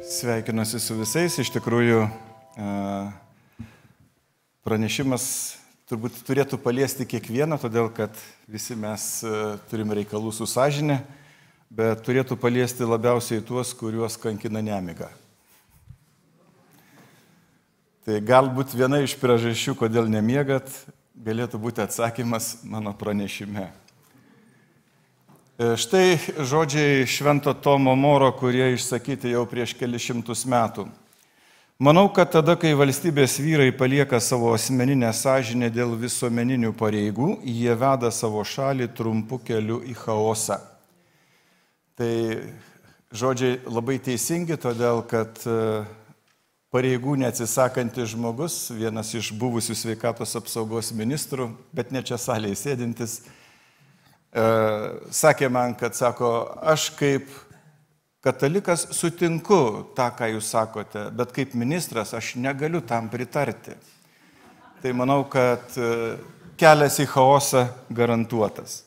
Sveikinuosi su visais. Iš tikrųjų, pranešimas turbūt turėtų paliesti kiekvieną, todėl kad visi mes turim reikalų su sąžinė, bet turėtų paliesti labiausiai tuos, kuriuos kankina nemiga. Tai galbūt viena iš priežasčių, kodėl nemiegat, galėtų būti atsakymas mano pranešime. Štai žodžiai Švento Tomo Moro, kurie išsakyti jau prieš kelius šimtus metų. Manau, kad tada, kai valstybės vyrai palieka savo asmeninę sąžinę dėl visuomeninių pareigų, jie veda savo šalį trumpu keliu į chaosą. Tai žodžiai labai teisingi, todėl kad pareigų neatsisakantis žmogus, vienas iš buvusių sveikatos apsaugos ministrų, bet ne čia salėje sėdintis, sakė man, kad sako, aš kaip katalikas sutinku tą, ką jūs sakote, bet kaip ministras aš negaliu tam pritarti. Tai manau, kad kelias į chaosą garantuotas.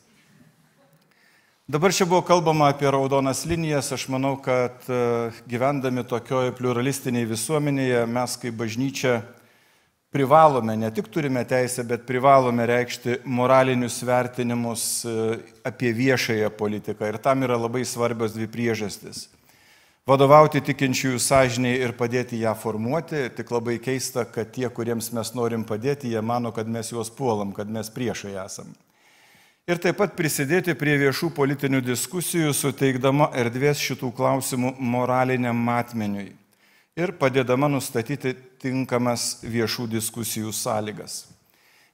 Dabar čia buvo kalbama apie raudonas linijas. Aš manau, kad gyvendami tokioje pluralistinėje visuomenėje mes kaip bažnyčia privalome, ne tik turime teisę, bet privalome reikšti moralinius vertinimus apie viešąją politiką. Ir tam yra labai svarbios dvi priežastys. Vadovauti tikinčiųjų sąžiniai ir padėti ją formuoti. Tik labai keista, kad tie, kuriems mes norim padėti, jie mano, kad mes juos puolam, kad mes priešai esam. Ir taip pat prisidėti prie viešų politinių diskusijų, suteikdama erdvės šitų klausimų moraliniam matmeniui ir padėdama nustatyti tinkamas viešų diskusijų sąlygas.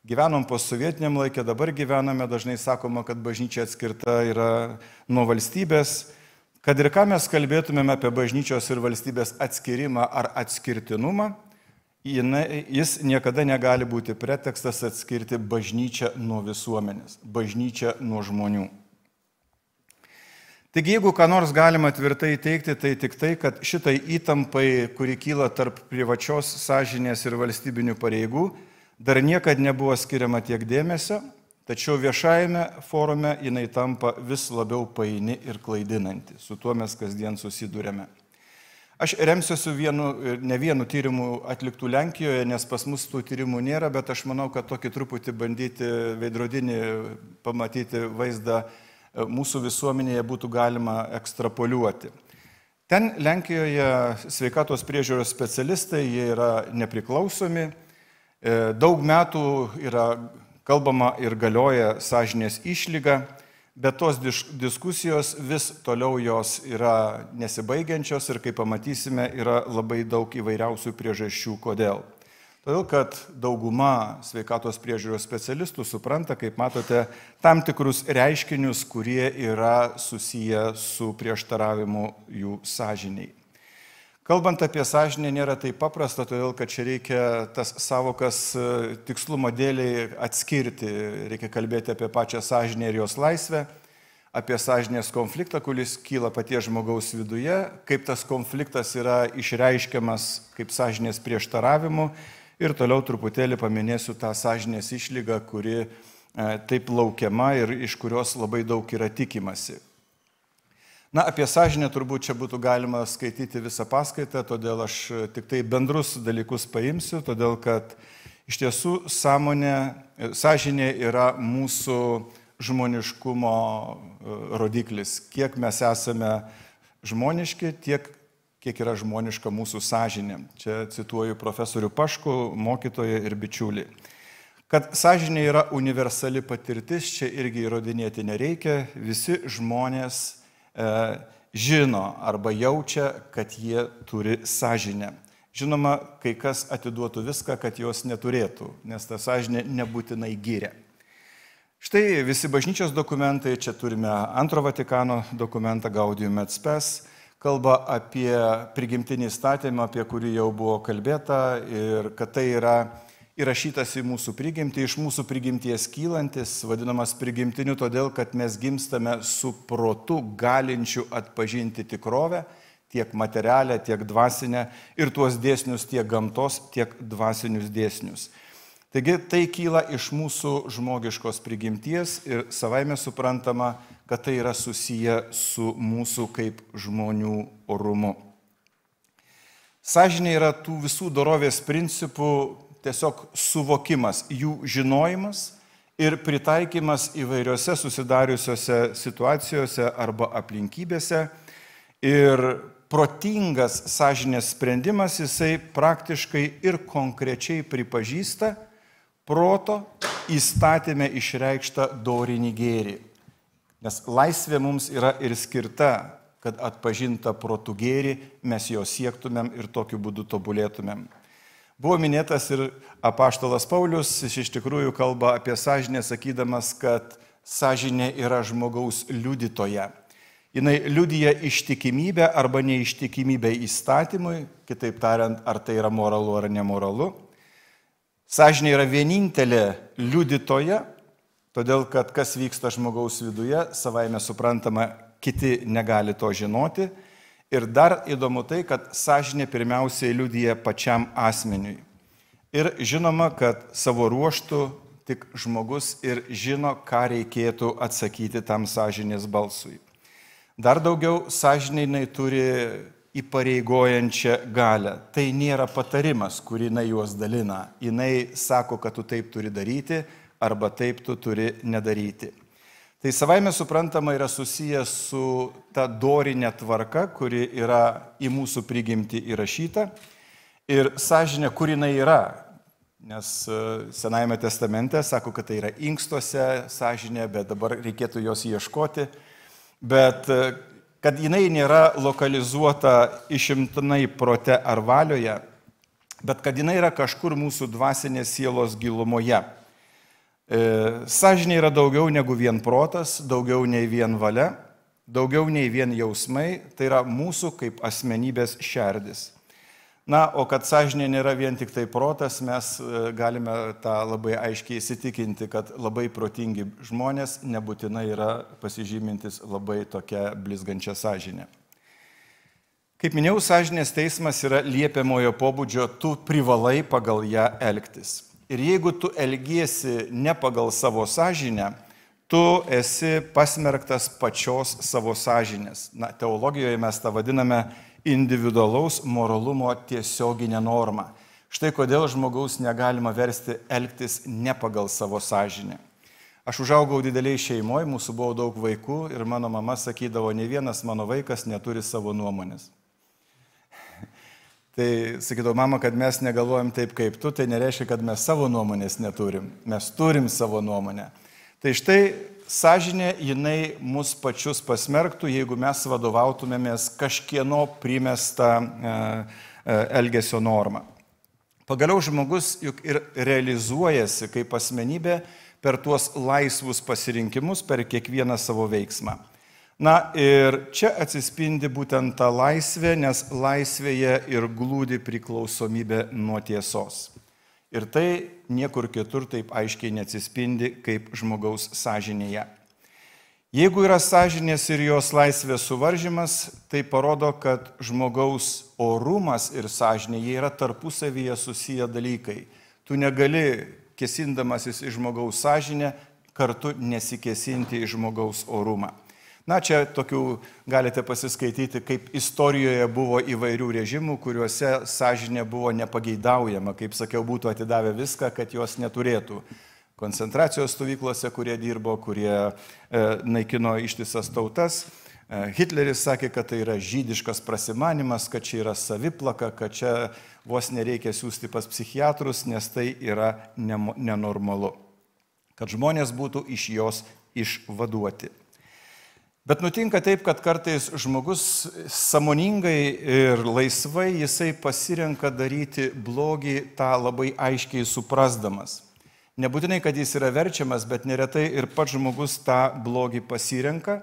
Gyvenom posovietiniam laikė, dabar gyvename, dažnai sakoma, kad bažnyčia atskirta yra nuo valstybės. Kad ir ką mes kalbėtumėm apie bažnyčios ir valstybės atskirimą ar atskirtinumą, jis niekada negali būti pretekstas atskirti bažnyčią nuo visuomenės, bažnyčią nuo žmonių. Taigi, jeigu ką nors galima tvirtai teikti, tai tik tai, kad šitai įtampai, kuri kyla tarp privačios sąžinės ir valstybinių pareigų, dar niekad nebuvo skiriama tiek dėmesio, tačiau viešajame forume jinai tampa vis labiau paini ir klaidinanti. Su tuo mes kasdien susidurėme. Aš remsiuosi ne vienu tyrimu atliktų Lenkijoje, nes pas mus tų tyrimų nėra, bet aš manau, kad tokį truputį bandyti veidrodinį pamatyti vaizdą mūsų visuomenėje būtų galima ekstrapoliuoti. Ten Lenkijoje sveikatos priežiūros specialistai, jie yra nepriklausomi, daug metų yra kalbama ir galioja sąžinės išlyga, bet tos diskusijos vis toliau jos yra nesibaigiančios ir, kaip pamatysime, yra labai daug įvairiausių priežasčių, kodėl. Todėl, kad dauguma sveikatos priežiūros specialistų supranta, kaip matote, tam tikrus reiškinius, kurie yra susiję su prieštaravimu jų sąžiniai. Kalbant apie sąžinę nėra taip paprasta, todėl, kad čia reikia tas savokas tikslumo dėliai atskirti. Reikia kalbėti apie pačią sąžinę ir jos laisvę, apie sąžinės konfliktą, kuris kyla paties žmogaus viduje, kaip tas konfliktas yra išreiškiamas kaip sąžinės prieštaravimu. Ir toliau truputėlį paminėsiu tą sąžinės išlygą, kuri taip laukiama ir iš kurios labai daug yra tikimasi. Na, apie sąžinę turbūt čia būtų galima skaityti visą paskaitą, todėl aš tik tai bendrus dalykus paimsiu, todėl kad iš tiesų sąžinė yra mūsų žmoniškumo rodiklis. Kiek mes esame žmoniški, kiek yra žmoniška mūsų sąžinė. Čia cituoju profesorių Paškų, mokytoją ir bičiulį. Kad sąžinė yra universali patirtis, čia irgi įrodinėti nereikia. Visi žmonės žino arba jaučia, kad jie turi sąžinę. Žinoma, kai kas atiduotų viską, kad jos neturėtų, nes ta sąžinė nebūtinai giria. Štai visi bažnyčios dokumentai, čia turime Antro Vatikano dokumentą Gaudium et Spes, kalba apie prigimtinį įstatymą, apie kurį jau buvo kalbėta ir kad tai yra įrašytas į mūsų prigimtį, iš mūsų prigimties kylantis, vadinamas prigimtiniu todėl, kad mes gimstame su protu galinčiu atpažinti tikrovę, tiek materialę, tiek dvasinę ir tuos dėsnius tiek gamtos, tiek dvasinius dėsnius. Taigi tai kyla iš mūsų žmogiškos prigimties ir savaime suprantama, kad tai yra susiję su mūsų kaip žmonių orumu. Sąžinė yra tų visų dorovės principų tiesiog suvokimas, jų žinojimas ir pritaikymas įvairiose susidariusiose situacijose arba aplinkybėse. Ir protingas sąžinės sprendimas jisai praktiškai ir konkrečiai pripažįsta proto įstatymę išreikštą dorinį gėrį. Nes laisvė mums yra ir skirta, kad atpažinta protų gėrį mes jo siektumėm ir tokiu būdu tobulėtumėm. Buvo minėtas ir apaštalas Paulius, jis iš tikrųjų kalba apie sąžinę, sakydamas, kad sąžinė yra žmogaus liudytoja. Jis liudija ištikimybę arba neištikimybę įstatymui, kitaip tariant, ar tai yra moralu ar nemoralu. Sąžinė yra vienintelė liudytoja, todėl kad kas vyksta žmogaus viduje, savaime suprantama, kiti negali to žinoti. Ir dar įdomu tai, kad sąžinė pirmiausiai liudija pačiam asmeniui. Ir žinoma, kad savo ruoštų tik žmogus ir žino, ką reikėtų atsakyti tam sąžinės balsui. Dar daugiau, sąžinė jinai turi įpareigojančią galią. Tai nėra patarimas, kurį jinai juos dalina. Jinai sako, kad tu taip turi daryti arba taip tu turi nedaryti. Tai savaime suprantama yra susijęs su ta dorinė tvarka, kuri yra į mūsų prigimtį įrašyta. Ir sąžinė, kur jinai yra, nes Senajame testamente sako, kad tai yra inkstuose sąžinė, bet dabar reikėtų jos ieškoti. Bet kad jinai nėra lokalizuota išimtinai prote ar valioje, bet kad jinai yra kažkur mūsų dvasinės sielos gilumoje. Sąžinė yra daugiau negu vien protas, daugiau nei vien valia, daugiau nei vien jausmai, tai yra mūsų kaip asmenybės šerdis. Na, o kad sąžinė nėra vien tik tai protas, mes galime tą labai aiškiai įsitikinti, kad labai protingi žmonės nebūtinai yra pasižymintis labai tokia blizgančia sąžinė. Kaip minėjau, sąžinės teismas yra liepiamojo pobūdžio, tu privalai pagal ją elgtis. Ir jeigu tu elgiesi ne pagal savo sąžinę, tu esi pasmerktas pačios savo sąžinės. Na, teologijoje mes tą vadiname individualaus moralumo tiesioginę normą. Štai kodėl žmogaus negalima versti elgtis ne pagal savo sąžinę. Aš užaugau dideliai šeimoje, mūsų buvo daug vaikų ir mano mama sakydavo, ne vienas mano vaikas neturi savo nuomonės. Tai sakydavo, mama, kad mes negalvojam taip kaip tu, tai nereiškia, kad mes savo nuomonės neturim. Mes turim savo nuomonę. Tai štai sąžinė, jinai mus pačius pasmerktų, jeigu mes vadovautumėmės kažkieno primestą elgesio normą. Pagaliau žmogus juk ir realizuojasi kaip asmenybė per tuos laisvus pasirinkimus, per kiekvieną savo veiksmą. Na ir čia atsispindi būtent ta laisvė, nes laisvėje ir glūdi priklausomybė nuo tiesos. Ir tai niekur kitur taip aiškiai neatsispindi kaip žmogaus sąžinėje. Jeigu yra sąžinės ir jos laisvės suvaržymas, tai parodo, kad žmogaus orumas ir sąžinė jie yra tarpusavyje susiję dalykai. Tu negali, kėsindamasis į žmogaus sąžinę, kartu nesikėsinti į žmogaus orumą. Na, čia tokių galite pasiskaityti, kaip istorijoje buvo įvairių režimų, kuriuose sąžinė buvo nepageidaujama, kaip sakiau, būtų atidavę viską, kad jos neturėtų. Koncentracijos stovyklose, kurie dirbo, kurie naikino ištisas tautas. Hitleris sakė, kad tai yra žydiškas prasimanimas, kad čia yra saviplaka, kad čia vos nereikia siųsti pas psichiatrus, nes tai yra nenormalu. Kad žmonės būtų iš jos išvaduoti. Bet nutinka taip, kad kartais žmogus sąmoningai ir laisvai jisai pasirenka daryti blogį tą labai aiškiai suprasdamas. Nebūtinai, kad jis yra verčiamas, bet neretai ir pats žmogus tą blogį pasirenka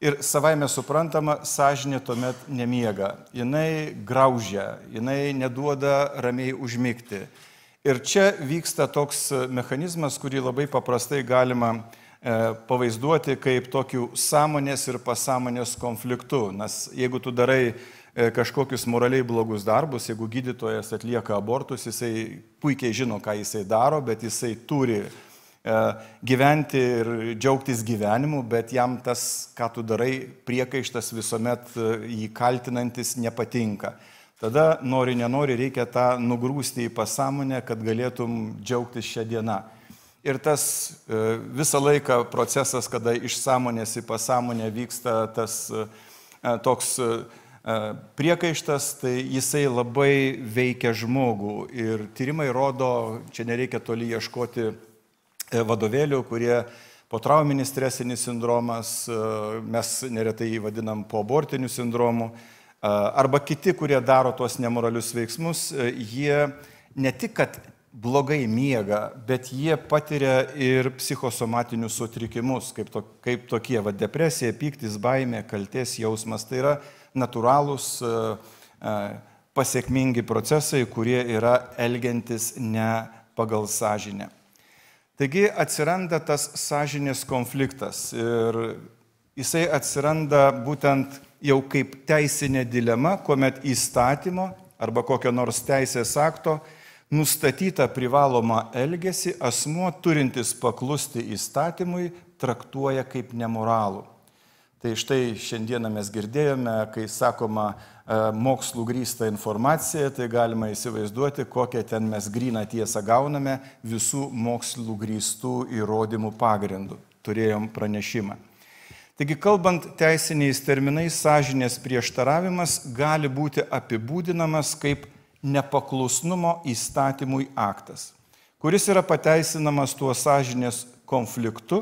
ir savaime suprantama, sąžinė tuomet nemiega. Jinai graužia, jinai neduoda ramiai užmigti. Ir čia vyksta toks mechanizmas, kurį labai paprastai galima pavaizduoti kaip tokių sąmonės ir pasąmonės konfliktų. Nes jeigu tu darai kažkokius moraliai blogus darbus, jeigu gydytojas atlieka abortus, jisai puikiai žino, ką jisai daro, bet jisai turi gyventi ir džiaugtis gyvenimu, bet jam tas, ką tu darai, priekaištas visuomet jį kaltinantis nepatinka. tada nori nenori reikia tą nugrūsti į pasąmonę, kad galėtum džiaugtis šią dieną. Ir tas visą laiką procesas, kada iš sąmonės į pasąmonę vyksta tas toks priekaištas, tai jisai labai veikia žmogų. Ir tyrimai rodo, čia nereikia toli ieškoti vadovėlių, kurie potrauminis stresinis sindromas, mes neretai jį vadinam poabortiniu sindromu, arba kiti, kurie daro tuos nemoralius veiksmus, jie ne tik, kad blogai miega, bet jie patiria ir psichosomatinius sutrikimus, kaip tokie, depresija, pyktis, baimė, kaltės jausmas. Tai yra natūralūs pasiekmingi procesai, kurie yra elgiantis ne pagal sąžinę. Taigi atsiranda tas sąžinės konfliktas ir jisai atsiranda būtent jau kaip teisinė dilema, kuomet įstatymo arba kokio nors teisės akto nustatytą privalomą elgesį asmuo turintis paklusti įstatymui traktuoja kaip nemoralų. Tai štai šiandieną mes girdėjome, kai sakoma mokslų grįsta informacija, tai galima įsivaizduoti, kokią ten mes gryną tiesą gauname visų mokslų grįstų įrodymų pagrindų. Turėjom pranešimą. Taigi, kalbant teisiniais terminais, sąžinės prieštaravimas gali būti apibūdinamas kaip nepaklusnumo įstatymui aktas, kuris yra pateisinamas tuo sąžinės konfliktu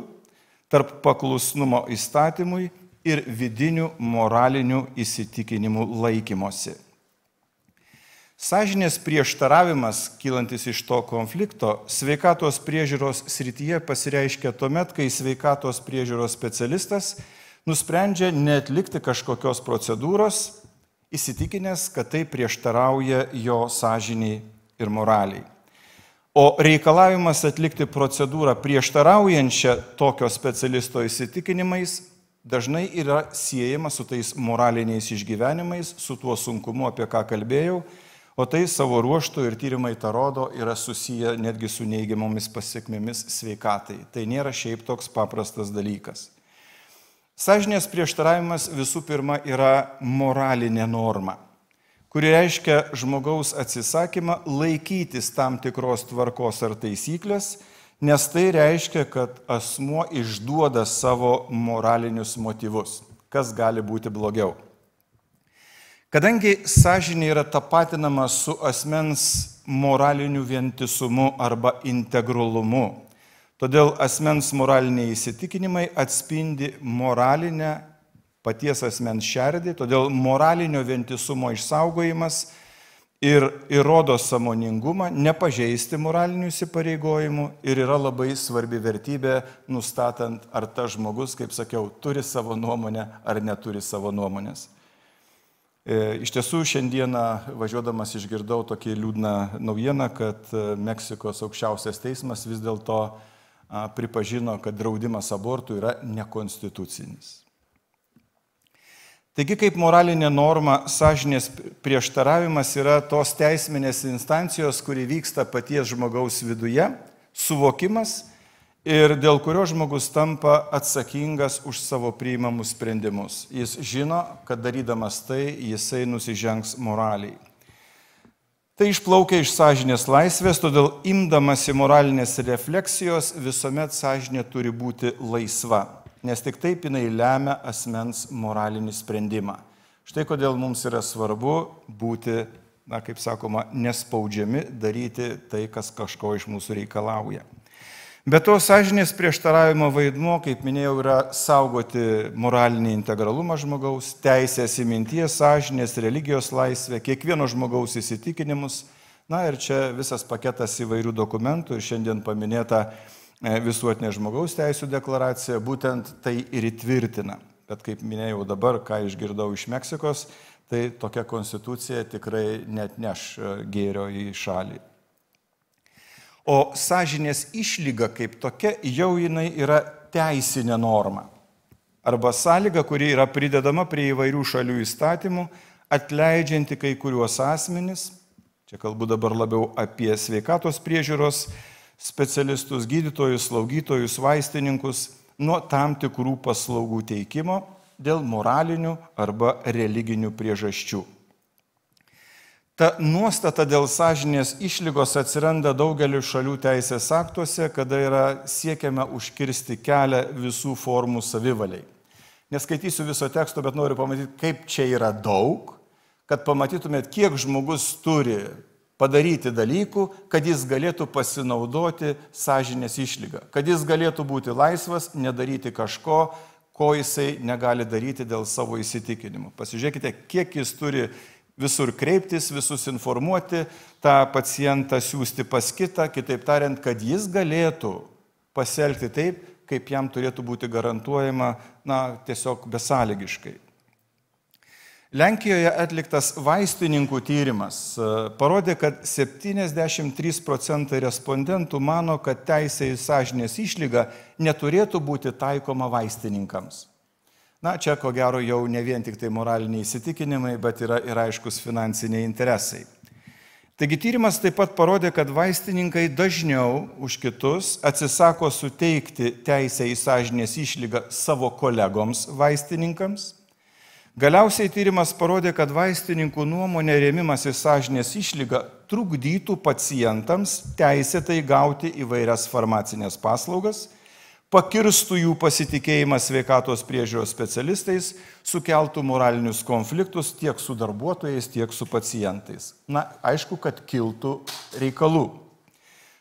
tarp paklusnumo įstatymui ir vidinių moralinių įsitikinimų laikymosi. Sąžinės prieštaravimas, kylantis iš to konflikto, sveikatos priežiūros srityje pasireiškia tuomet, kai sveikatos priežiūros specialistas nusprendžia neatlikti kažkokios procedūros, įsitikinęs, kad tai prieštarauja jo sąžiniai ir moraliai. O reikalavimas atlikti procedūrą prieštaraujančią tokio specialisto įsitikinimais dažnai yra siejama su tais moraliniais išgyvenimais, su tuo sunkumu, apie ką kalbėjau, o tai savo ruoštų ir tyrimai tą rodo yra susiję netgi su neigiamomis pasiekmėmis sveikatai. Tai nėra šiaip toks paprastas dalykas. Sąžinės prieštaravimas visų pirma yra moralinė norma, kuri reiškia žmogaus atsisakymą laikytis tam tikros tvarkos ar taisyklės, nes tai reiškia, kad asmuo išduoda savo moralinius motyvus, kas gali būti blogiau. Kadangi sąžinė yra tapatinama su asmens moraliniu vientisumu arba integralumu, todėl asmens moraliniai įsitikinimai atspindi moralinę paties asmens šerdį, todėl moralinio vientisumo išsaugojimas ir įrodo sąmoningumą, nepažeisti moralinių įsipareigojimų ir yra labai svarbi vertybė, nustatant, ar tas žmogus, kaip sakiau, turi savo nuomonę ar neturi savo nuomonės. Iš tiesų, šiandieną važiuodamas išgirdau tokį liūdną naujieną, kad Meksikos aukščiausias teismas vis dėlto pripažino, kad draudimas abortų yra nekonstitucinis. Taigi, kaip moralinė norma, sąžinės prieštaravimas yra tos teisminės instancijos, kuri vyksta paties žmogaus viduje, suvokimas ir dėl kurio žmogus tampa atsakingas už savo priimamus sprendimus. Jis žino, kad darydamas tai, jisai nusižengs moraliai. Tai išplaukia iš sąžinės laisvės, todėl imdamasi moralinės refleksijos visuomet sąžinė turi būti laisva, nes tik taip jinai lemia asmens moralinį sprendimą. Štai kodėl mums yra svarbu būti, kaip sakoma, nespaudžiami daryti tai, kas kažko iš mūsų reikalauja. Be to, sąžinės prieštaravimo vaidmuo, kaip minėjau, yra saugoti moralinį integralumą žmogaus, teisės į minties, sąžinės, religijos laisvę, kiekvieno žmogaus įsitikinimus. Ir čia visas paketas įvairių dokumentų ir šiandien paminėta Visuotinė žmogaus teisų deklaracija būtent tai ir įtvirtina. Bet kaip minėjau dabar, ką išgirdau iš Meksikos, tai tokia konstitucija tikrai neatneš gėrio į šalį. O sąžinės išlyga kaip tokia jau jinai yra teisinė norma. Arba sąlyga, kuri yra pridedama prie įvairių šalių įstatymų, atleidžianti kai kuriuos asmenis, čia kalbu dabar labiau apie sveikatos priežiūros specialistus, gydytojus, slaugytojus, vaistininkus, nuo tam tikrų paslaugų teikimo dėl moralinių arba religinių priežasčių. Ta nuostata dėl sąžinės išlygos atsiranda daugeliu šalių teisės aktuose, kada yra siekiama užkirsti kelią visų formų savivaliai. Neskaitysiu viso teksto, bet noriu pamatyti, kaip čia yra daug, kad pamatytumėt, kiek žmogus turi padaryti dalykų, kad jis galėtų pasinaudoti sąžinės išlygą, kad jis galėtų būti laisvas, nedaryti kažko, ko jisai negali daryti dėl savo įsitikinimų. Pasižiūrėkite, kiek jis turi visur kreiptis, visus informuoti, tą pacientą siūsti pas kitą, kitaip tariant, kad jis galėtų pasielgti taip, kaip jam turėtų būti garantuojama, tiesiog besąlygiškai. Lenkijoje atliktas vaistininkų tyrimas parodė, kad 73% respondentų mano, kad teisė į sąžinės išlygą neturėtų būti taikoma vaistininkams. Čia ko gero jau ne vien tik tai moraliniai įsitikinimai, bet yra ir aiškus finansiniai interesai. Taigi tyrimas taip pat parodė, kad vaistininkai dažniau už kitus atsisako suteikti teisę į sąžinės išlygą savo kolegoms vaistininkams. Galiausiai tyrimas parodė, kad vaistininkų nuomonė rėmimas į sąžinės išlygą trukdytų pacientams teisėtai gauti įvairias farmacinės paslaugas, pakirstų jų pasitikėjimą sveikatos priežiūros specialistais, sukeltų moralinius konfliktus tiek su darbuotojais, tiek su pacientais. Aišku, kad kiltų reikalų.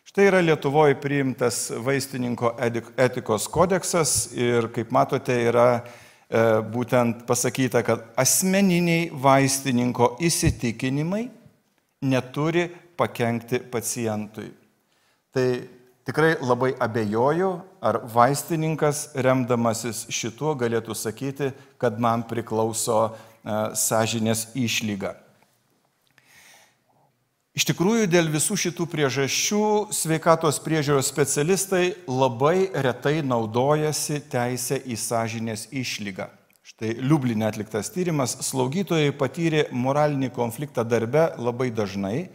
Štai yra Lietuvoje priimtas vaistininko etikos kodeksas ir, kaip matote, yra būtent pasakyta, kad asmeniniai vaistininko įsitikinimai neturi pakenkti pacientui. Tai tikrai labai abejoju, ar vaistininkas, remdamasis šituo, galėtų sakyti, kad man priklauso sąžinės išlyga. Iš tikrųjų, dėl visų šitų priežasčių sveikatos priežiūros specialistai labai retai naudojasi teisę į sąžinės išlygą. Štai Liubline atliktas tyrimas, slaugytojai patyrė moralinį konfliktą darbe labai dažnai.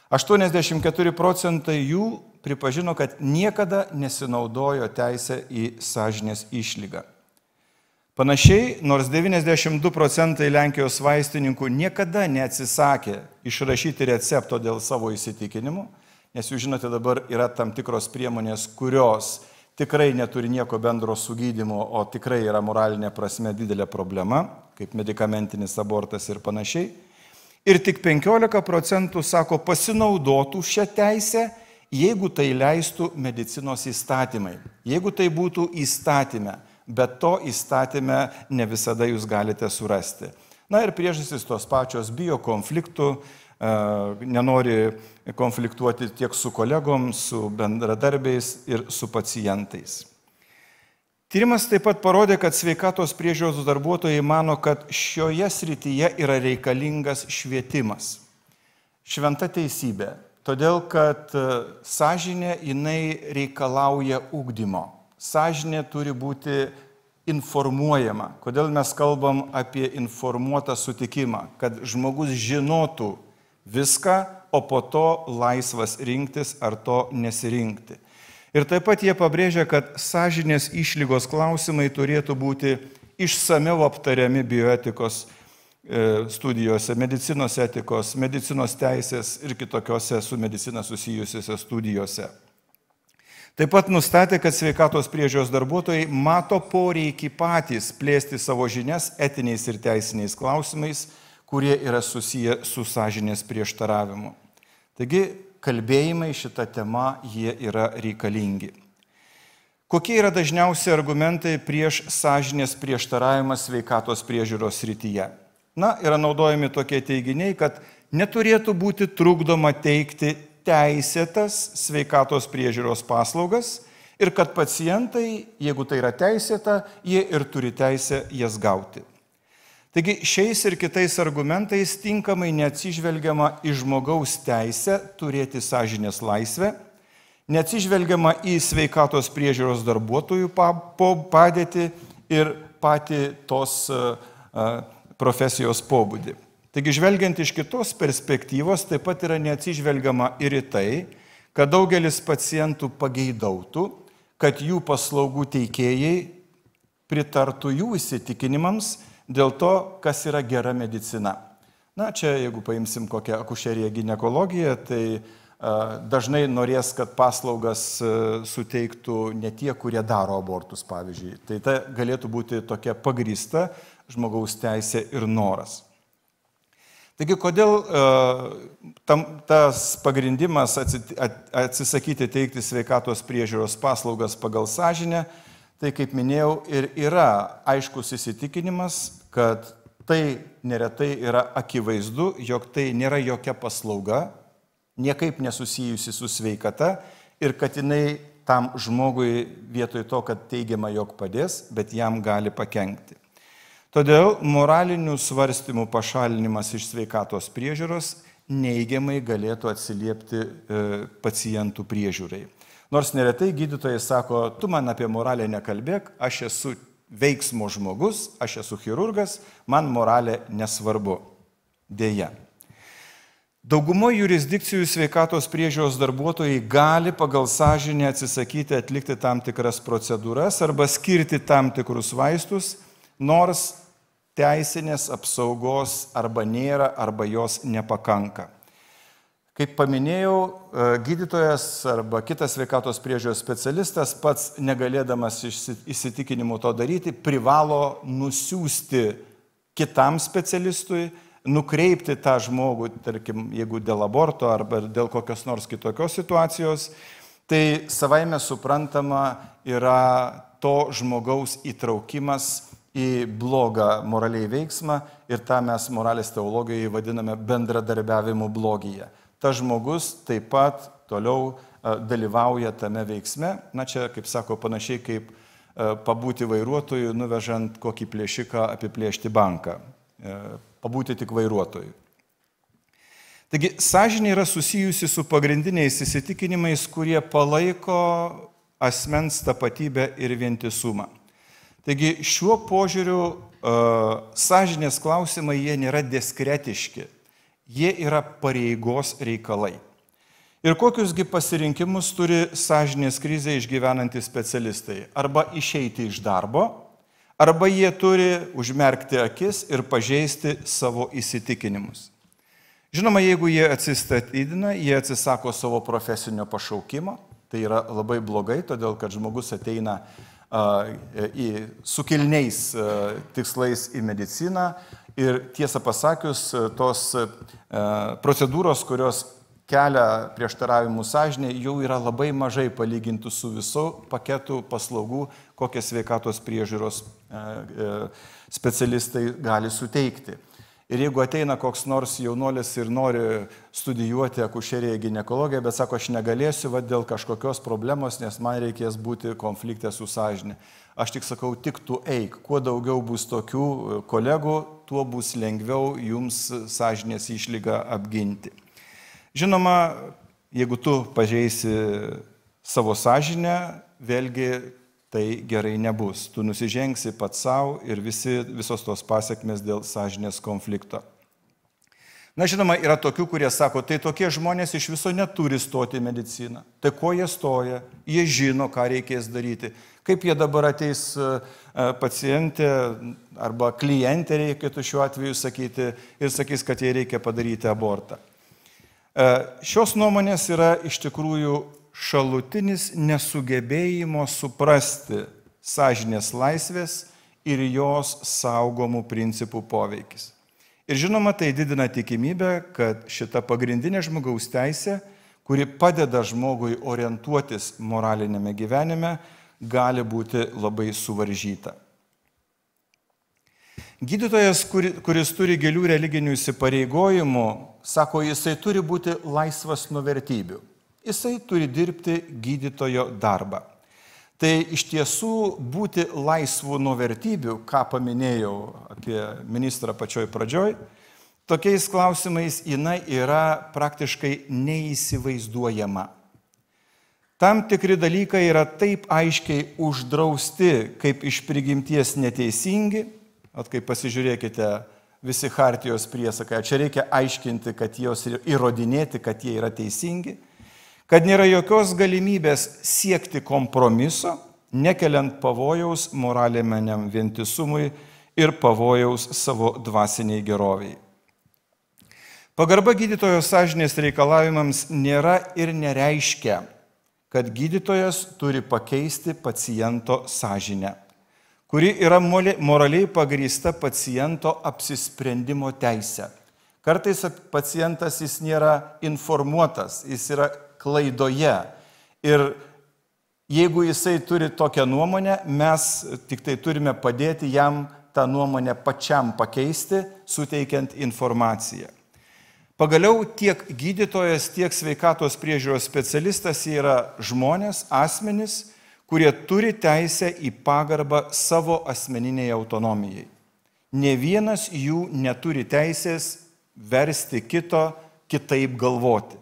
84% jų pripažino, kad niekada nesinaudojo teisę į sąžinės išlygą. Panašiai, nors 92% Lenkijos vaistininkų niekada neatsisakė išrašyti recepto dėl savo įsitikinimų, nes jūs žinote, dabar yra tam tikros priemonės, kurios tikrai neturi nieko bendro su gydymu, o tikrai yra moralinė prasme didelė problema, kaip medikamentinis abortas ir panašiai. Ir tik 15% sako pasinaudotų šią teisę, jeigu tai leistų medicinos įstatymai, jeigu tai būtų įstatyme, bet to įstatyme ne visada jūs galite surasti. Ir priežastys tos pačios, bijo konfliktų, nenori konfliktuoti tiek su kolegom, su bendradarbiais ir su pacientais. Tyrimas taip pat parodė, kad sveikatos priežiūros darbuotojai mano, kad šioje srityje yra reikalingas švietimas. Šventa teisybė, todėl kad sąžinė jinai reikalauja ugdymo. Sąžinė turi būti informuojama. Kodėl mes kalbam apie informuotą sutikimą? Kad žmogus žinotų viską, o po to laisvas rinktis ar to nesirinkti. Ir taip pat jie pabrėžia, kad sąžinės išlygos klausimai turėtų būti išsamiau aptariami bioetikos studijose, medicinos etikos, medicinos teisės ir kitokiose su medicina susijusiose studijose. Taip pat nustatė, kad sveikatos priežiūros darbuotojai mato poreikį patys plėsti savo žinias etiniais ir teisiniais klausimais, kurie yra susiję su sąžinės prieštaravimu. Taigi, kalbėjimai šitą temą, jie yra reikalingi. Kokie yra dažniausi argumentai prieš sąžinės prieštaravimą sveikatos priežiūros srityje? Yra naudojami tokie teiginiai, kad neturėtų būti trukdoma teikti teisėtas sveikatos priežiūros paslaugas ir kad pacientai, jeigu tai yra teisėta, jie ir turi teisę jas gauti. Taigi šiais ir kitais argumentais tinkamai neatsižvelgiama į žmogaus teisę turėti sąžinės laisvę, neatsižvelgiama į sveikatos priežiūros darbuotojų padėtį ir patį tos profesijos pobūdį. Taigi, žvelgiant iš kitos perspektyvos, taip pat yra neatsižvelgiama ir į tai, kad daugelis pacientų pageidautų, kad jų paslaugų teikėjai pritartų jų įsitikinimams dėl to, kas yra gera medicina. Na, čia jeigu paimsim kokią akušeriją ginekologiją, tai dažnai norės, kad paslaugas suteiktų ne tie, kurie daro abortus, pavyzdžiui. Tai ta galėtų būti tokia pagrįsta žmogaus teisė ir noras. Taigi, kodėl tas pagrindimas atsisakyti teikti sveikatos priežiūros paslaugas pagal sąžinę, tai, kaip minėjau, ir yra aiškus įsitikinimas, kad tai neretai yra akivaizdu, jog tai nėra jokia paslauga, niekaip nesusijusi su sveikata ir kad jinai tam žmogui vietoj to, kad teigiama, jog padės, bet jam gali pakenkti. Todėl moralinių svarstymų pašalinimas iš sveikatos priežiūros neigiamai galėtų atsiliepti pacientų priežiūrai. Nors neretai gydytojai sako, tu man apie moralę nekalbėk, aš esu veiksmo žmogus, aš esu chirurgas, man moralė nesvarbu. Deja. Daugumoje jurisdikcijų sveikatos priežiūros darbuotojai gali pagal sąžinę atsisakyti atlikti tam tikras procedūras arba skirti tam tikrus vaistus, nors teisinės apsaugos arba nėra, arba jos nepakanka. Kaip paminėjau, gydytojas arba kitas sveikatos priežiūros specialistas pats negalėdamas įsitikinimu to daryti, privalo nusiųsti kitam specialistui, nukreipti tą žmogų, tarkim, jeigu dėl aborto arba dėl kokios nors kitokios situacijos, tai savaime suprantama yra to žmogaus įtraukimas į blogą moraliai veiksmą ir tą mes moralės teologijoje vadiname bendradarbiavimu blogyje. Ta žmogus taip pat toliau dalyvauja tame veiksme, na čia, kaip sako, panašiai kaip pabūti vairuotojų, nuvežant kokį plėšiką apiplėšti banką. Pabūti tik vairuotojui. Taigi, sąžinė yra susijusi su pagrindiniais įsitikinimais, kurie palaiko asmens tapatybę ir vientisumą. Taigi, šiuo požiūriu sąžinės klausimai jie nėra diskretiški, jie yra pareigos reikalai. Ir kokiusgi pasirinkimus turi sąžinės krizę išgyvenantys specialistai? Arba išeiti iš darbo, arba jie turi užmerkti akis ir pažeisti savo įsitikinimus. Žinoma, jeigu jie atsistatydina, jie atsisako savo profesinio pašaukimo, tai yra labai blogai, todėl kad žmogus ateina su kilniais tikslais į mediciną ir tiesą pasakius, tos procedūros, kurios kelia prieštaravimų sąžinė, jau yra labai mažai palygintų su visu paketu paslaugų, kokie sveikatos priežiūros specialistai gali suteikti. Ir jeigu ateina koks nors jaunuolis ir nori studijuoti akušeriją ginekologiją, bet sako, aš negalėsiu dėl kažkokios problemos, nes man reikės būti konflikte su sąžinė. Aš tik sakau, tik tu eik. Kuo daugiau bus tokių kolegų, tuo bus lengviau jums sąžinės išlygą apginti. Žinoma, jeigu tu pažeisi savo sąžinę, vėlgi tai gerai nebus. Tu nusižengsi pats savo ir visos tos pasiekmes dėl sąžinės konflikto. Na, žinoma, yra tokių, kurie sako, tai tokie žmonės iš viso neturi stoti į mediciną. Tai ko jie stoja? Jie žino, ką reikės daryti. Kaip jie dabar ateis pacientė arba klientė, reikėtų šiuo atveju sakyti, ir sakys, kad jai reikia padaryti abortą. Šios nuomonės yra iš tikrųjų šalutinis nesugebėjimo suprasti sąžinės laisvės ir jos saugomų principų poveikis. Ir žinoma, tai didina tikimybę, kad šita pagrindinė žmogaus teisė, kuri padeda žmogui orientuotis moralinėme gyvenime, gali būti labai suvaržyta. Gydytojas, kuris turi gilių religinių įsipareigojimų, sako, jisai turi būti laisvas nuo vertybių. Jisai turi dirbti gydytojo darbą. Tai iš tiesų būti laisvu nuo vertybių, ką paminėjau apie ministrą pačioj pradžioj, tokiais klausimais jinai yra praktiškai neįsivaizduojama. Tam tikri dalykai yra taip aiškiai uždrausti, kaip iš prigimties neteisingi, kai pasižiūrėkite visi Chartijos priesakai, čia reikia aiškinti, kad jos įrodinėti, kad jie yra teisingi, kad nėra jokios galimybės siekti kompromiso, nekeliant pavojaus moraliniam vientisumui ir pavojaus savo dvasiniai geroviai. Pagarba gydytojo sąžinės reikalavimams nėra ir nereiškia, kad gydytojas turi pakeisti paciento sąžinę, kuri yra moraliai pagrįsta paciento apsisprendimo teise. Kartais pacientas jis nėra informuotas, jis yra klaidoje. Ir jeigu jisai turi tokią nuomonę, mes tik tai turime padėti jam tą nuomonę pačiam pakeisti, suteikiant informaciją. Pagaliau tiek gydytojas, tiek sveikatos priežiūros specialistas yra žmonės, asmenys, kurie turi teisę į pagarbą savo asmeniniai autonomijai. Ne vienas jų neturi teisės versti kito kitaip galvoti,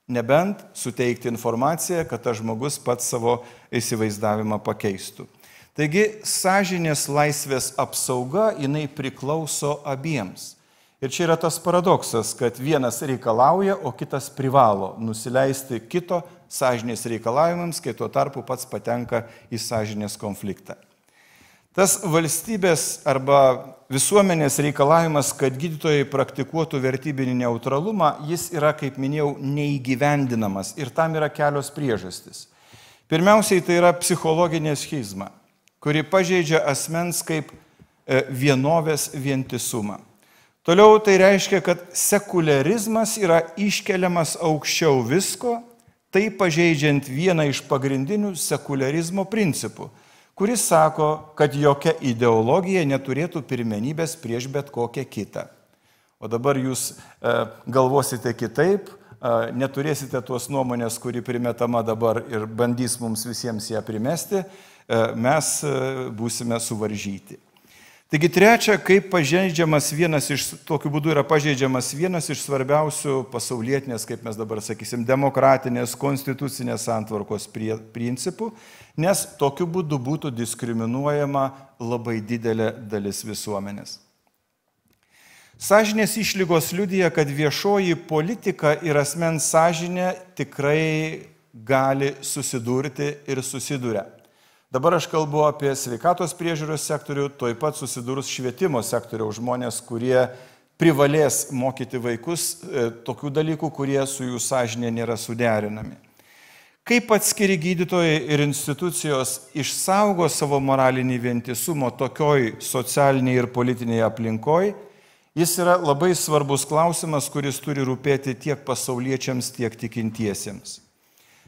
nebent suteikti informaciją, kad tas žmogus pats savo įsivaizdavimą pakeistų. Taigi, sąžinės laisvės apsauga, jinai priklauso abiems. Ir čia yra tas paradoksas, kad vienas reikalauja, o kitas privalo nusileisti kito sąžinės reikalavimams, kai tuo tarpu pats patenka į sąžinės konfliktą. Tas valstybės arba visuomenės reikalavimas, kad gydytojai praktikuotų vertybinį neutralumą, jis yra, kaip minėjau, neįgyvendinamas ir tam yra kelios priežastys. Pirmiausiai tai yra psichologinė schizma, kuri pažeidžia asmens kaip vienovės vientisumą. Toliau tai reiškia, kad sekuliarizmas yra iškeliamas aukščiau visko, tai pažeidžiant vieną iš pagrindinių sekuliarizmo principų, kuris sako, kad jokia ideologija neturėtų pirmenybės prieš bet kokią kitą. O dabar jūs galvosite kitaip, neturėsite tos nuomonės, kuri primetama dabar ir bandys mums visiems ją primesti, mes būsime suvaržyti. Taigi trečia, kaip tokiu būdu yra pažeidžiamas vienas iš svarbiausių pasaulietinės, kaip mes dabar sakysim, demokratinės, konstitucinės santvarkos principų, nes tokiu būdu būtų diskriminuojama labai didelė dalis visuomenės. Sąžinės išlygos liudija, kad viešoji politika ir asmens sąžinė tikrai gali susidurti ir susiduria. Dabar aš kalbu apie sveikatos priežiūros sektorių, tuoj pat susidurs švietimo sektoriaus žmonės, kurie privalės mokyti vaikus tokių dalykų, kurie su jų sąžinė nėra suderinami. Kaip atskiri gydytojai ir institucijos išsaugo savo moralinį vientisumą tokioj socialiniai ir politinėje aplinkoje, jis yra labai svarbus klausimas, kuris turi rūpėti tiek pasauliečiams, tiek tikintiesiems.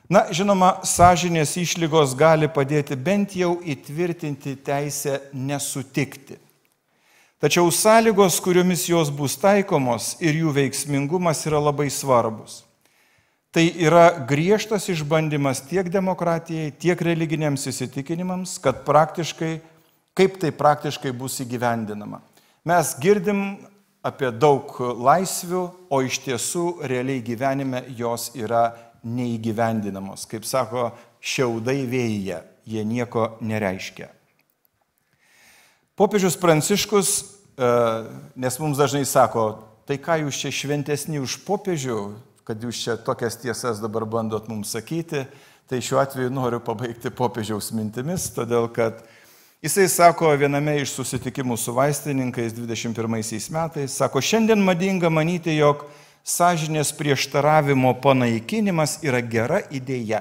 Na, žinoma, sąžinės išlygos gali padėti bent jau įtvirtinti teisę nesutikti. Tačiau sąlygos, kuriomis jos bus taikomos ir jų veiksmingumas yra labai svarbus. Tai yra griežtas išbandymas tiek demokratijai, tiek religiniams įsitikinimams, kaip tai praktiškai bus įgyvendinama. Mes girdim apie daug laisvių, o iš tiesų realiai gyvenime jos yra neįgyvendinamos. Kaip sako, šiaudai vėjyje, jie nieko nereiškia. Popiežius Pranciškus, nes mums dažnai sako, tai ką jūs čia šventesni už popiežių, kad jūs čia tokias tiesas dabar bandot mums sakyti, tai šiuo atveju noriu pabaigti popiežiaus mintimis, todėl kad jisai sako viename iš susitikimų su vaistininkais 21 metais, sako, šiandien madinga manyti, jog sąžinės prieštaravimo panaikinimas yra gera idėja.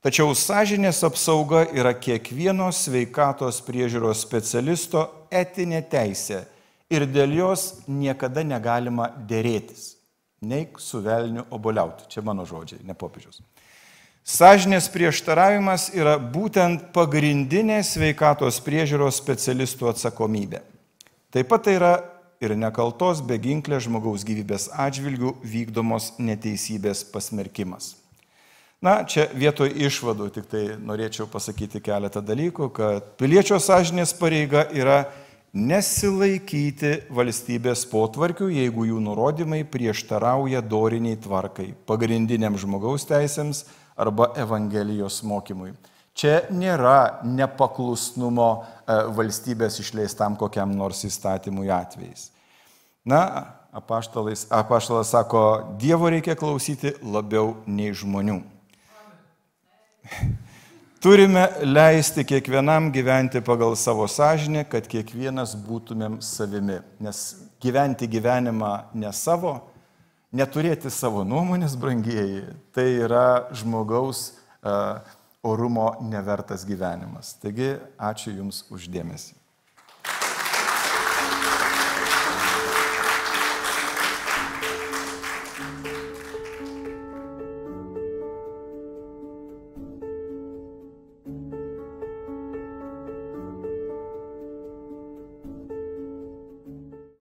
Tačiau sąžinės apsauga yra kiekvieno sveikatos priežiūros specialisto etinė teisė ir dėl jos niekada negalima dėrėtis. Neik su velniu obuoliauti. Čia mano žodžiai, ne popiežiaus. Sąžinės prieštaravimas yra būtent pagrindinė sveikatos priežiūros specialistų atsakomybė. Taip pat tai yra ir nekaltos beginklės žmogaus gyvybės atžvilgių vykdomos neteisybės pasmerkimas. Na, čia vietoj išvadų tik tai norėčiau pasakyti keletą dalykų, kad piliečio sąžinės pareiga yra nesilaikyti valstybės potvarkių, jeigu jų nurodymai prieštarauja doriniai tvarkai, pagrindiniam žmogaus teisėms arba Evangelijos mokymui. Čia nėra nepaklusnumo valstybės išleistam kokiam nors įstatymui atvejais. Na, apaštalas sako, Dievo reikia klausyti labiau nei žmonių. Turime leisti kiekvienam gyventi pagal savo sąžinę, kad kiekvienas būtumėm savimi. Nes gyventi gyvenimą ne savo, neturėti savo nuomonės, brangieji, tai yra žmogaus orumo nevertas gyvenimas. Taigi, ačiū Jums už dėmesį.